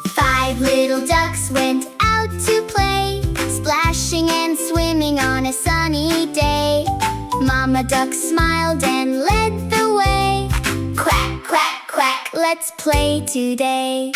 Five little ducks went out to play, splashing and swimming on a sunny day. Mama duck smiled and led the way. Quack, quack, quack, let's play today.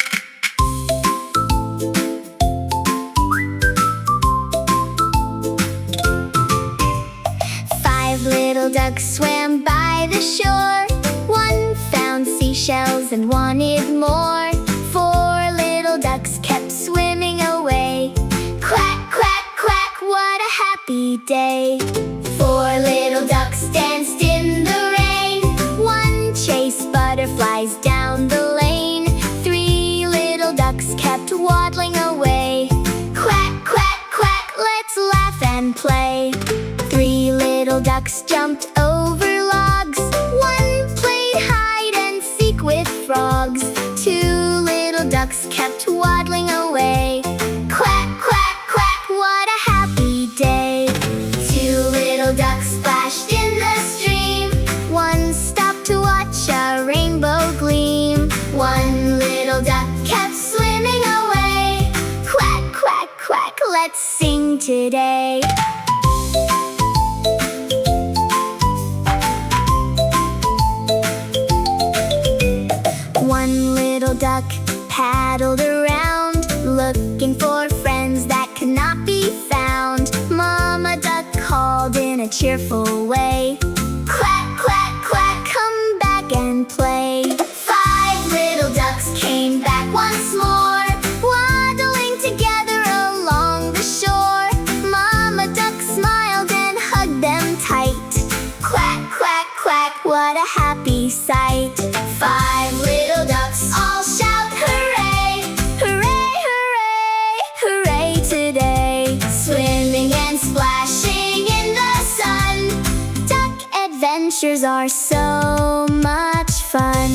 Five little ducks swam by the shore. One found seashells and wanted more. Four little ducks kept swimming away. Quack, quack, quack, what a happy day. Four little ducks danced in the rain. One chased butterflies down the lane. Three little ducks kept waddling away. Quack, quack, quack, let's laugh and play. Three little ducks jumped over logs. One played hide and seek with frogs. Two little ducks kept waddling away. Quack, quack, quack, what a happy day. Two little ducks splashed in the stream. One stopped to watch a rainbow gleam. One little duck kept swimming away. Quack, quack, quack, let's sing today. One little duck paddled around, looking for friends that could not be found. Mama duck called in a cheerful way. Quack, quack, quack, come back and play. Five little ducks came back once more, waddling together along the shore. Mama duck smiled and hugged them tight. Quack, quack, quack, what a happy sight. Five little ducks all shout hooray! Hooray, hooray, hooray today. Swimming and splashing in the sun. Duck adventures are so much fun.